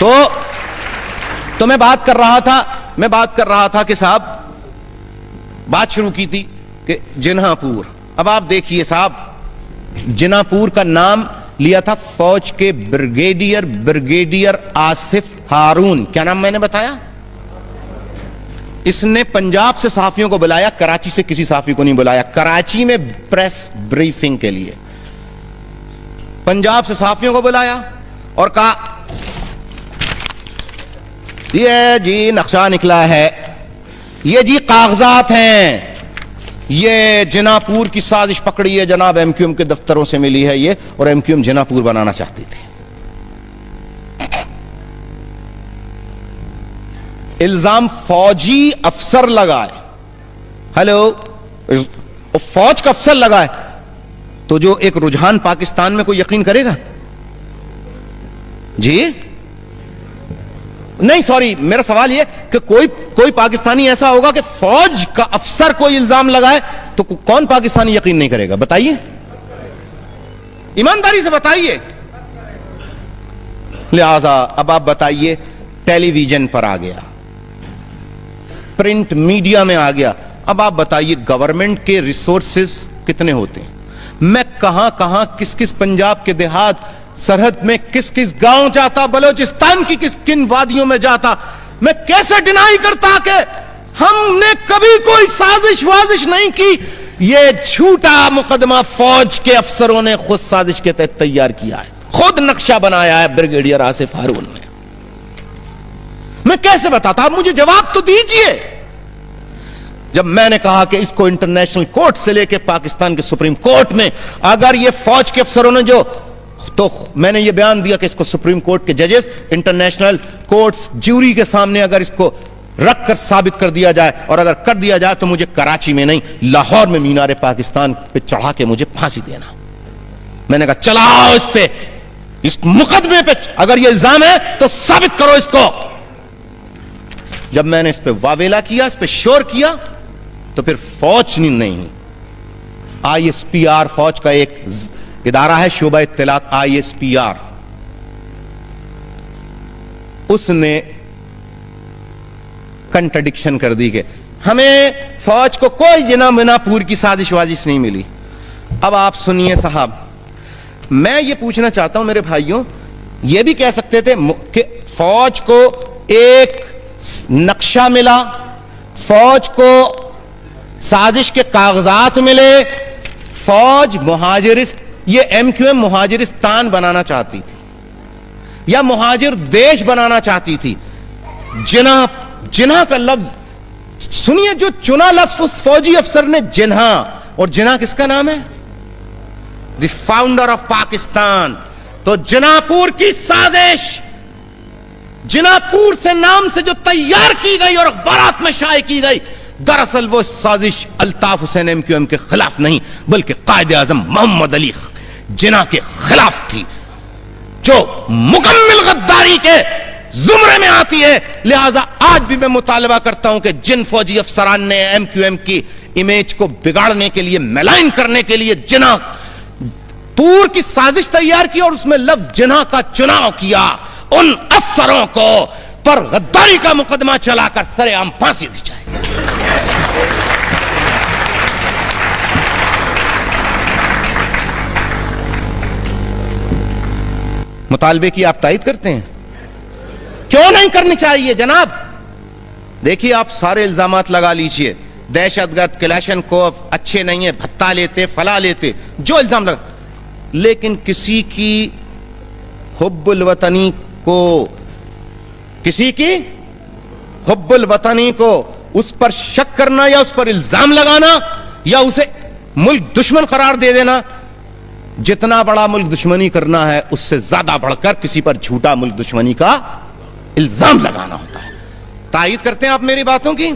تو میں بات کر رہا تھا کہ صاحب بات شروع کی تھی کہ جناح پور. اب آپ دیکھیے صاحب, جناح پور کا نام لیا تھا فوج کے بریگیڈیئر آصف ہارون. کیا نام میں نے بتایا؟ اس نے پنجاب سے صحافیوں کو بلایا, کراچی سے کسی صحافی کو نہیں بلایا. کراچی میں پریس بریفنگ کے لیے پنجاب سے صحافیوں کو بلایا اور کہا یہ جی نقشہ نکلا ہے, یہ جی کاغذات ہیں, یہ جناح پور کی سازش پکڑی ہے, جناب ایم کیو ایم کے دفتروں سے ملی ہے یہ, اور ایم کیو ایم جناح پور بنانا چاہتی تھی. الزام فوجی افسر لگائے, ہیلو فوج کا افسر لگائے, تو جو ایک رجحان پاکستان میں کوئی یقین کرے گا؟ جی نہیں, سوری, میرا سوال یہ کہ کوئی پاکستانی ایسا ہوگا کہ فوج کا افسر کوئی الزام لگائے تو کون پاکستانی یقین نہیں کرے گا؟ بتائیے, ایمانداری سے بتائیے. لہذا اب آپ بتائیے, ٹیلی ویژن پر آ گیا, پرنٹ میڈیا میں آ گیا, اب آپ بتائیے گورنمنٹ کے ریسورسز کتنے ہوتے ہیں؟ میں کہاں کس پنجاب کے دیہات سرحد میں کس گاؤں جاتا, بلوچستان کی کن وادیوں میں جاتا, میں کیسے ڈینائی کرتا کہ ہم نے کبھی کوئی سازش نہیں کی. یہ جھوٹا مقدمہ فوج کے افسروں نے خود سازش کے تحت تیار کیا ہے, خود نقشہ بنایا ہے بریگیڈیئر آصف ہارون نے. میں کیسے بتاتا؟ آپ مجھے جواب تو دیجئے. جب میں نے کہا کہ اس کو انٹرنیشنل کورٹ سے لے کے پاکستان کے سپریم کورٹ میں اگر یہ فوج کے افسروں نے تو میں نے یہ بیان دیا کہ اس کو سپریم کورٹ کے ججز انٹرنیشنل کورٹس جیوری کے سامنے اگر اس کو رکھ کر ثابت کر دیا جائے, اور اگر کر دیا جائے تو مجھے کراچی میں نہیں لاہور میں مینار پاکستان پہ چڑھا کے مجھے پھانسی دینا. میں نے کہا چلاؤ اس پہ, اس مقدمے پہ اگر یہ الزام ہے تو ثابت کرو اس کو. جب میں نے اس پہ واویلا کیا, اس پہ شور کیا, تو پھر فوج نہیں, آئی ایس پی آر, فوج کا ایک ادارہ ہے شعبہ اطلاعات آئی ایس پی آر, اس نے کنٹرڈکشن کر دی کہ ہمیں فوج کو کوئی جناح پور کی سازش وازش نہیں ملی. اب آپ سنیے صاحب, میں یہ پوچھنا چاہتا ہوں میرے بھائیوں, یہ بھی کہہ سکتے تھے کہ فوج کو ایک نقشہ ملا, فوج کو سازش کے کاغذات ملے, فوج یہ ایم کیو ایم مہاجرستان بنانا چاہتی تھی یا مہاجر دیش بنانا چاہتی تھی. جناح کا لفظ سنیے, جو چنا لفظ اس فوجی افسر نے جناح, اور جناح کس کا نام ہے؟ دی فاؤنڈر آف پاکستان. تو جناح پور کی سازش, جناح پور سے نام سے جو تیار کی گئی اور اخبارات میں شائع کی گئی, دراصل وہ سازش Altaf Hussain M Q M کے خلاف نہیں بلکہ قائد اعظم محمد علی جناح کے خلاف تھی, جو مکمل غداری کے زمرے میں آتی ہے. لہذا آج بھی میں مطالبہ کرتا ہوں کہ جن فوجی افسران نے ایم کیو ایم کی امیج کو بگاڑنے کے لیے, میلائن کرنے کے لیے جناح پور کی سازش تیار کی اور اس میں لفظ جناح کا چناؤ کیا, ان افسروں کو پر غداری کا مقدمہ چلا کر سرے عام پھانسی دی جائے. مطالبے کی آپ تائید کرتے ہیں؟ کیوں نہیں کرنی چاہیے جناب؟ دیکھیے, آپ سارے الزامات لگا لیجئے, دہشت گرد, کلیشن کوف, اچھے نہیں ہیں, بھتہ لیتے, فلا لیتے, جو الزام لگا, لیکن کسی کی حب الوطنی کو اس پر شک کرنا یا اس پر الزام لگانا یا اسے ملک دشمن قرار دے دینا, جتنا بڑا ملک دشمنی کرنا ہے اس سے زیادہ بڑھ کر کسی پر جھوٹا ملک دشمنی کا الزام لگانا ہوتا ہے. تائید کرتے ہیں آپ میری باتوں کی؟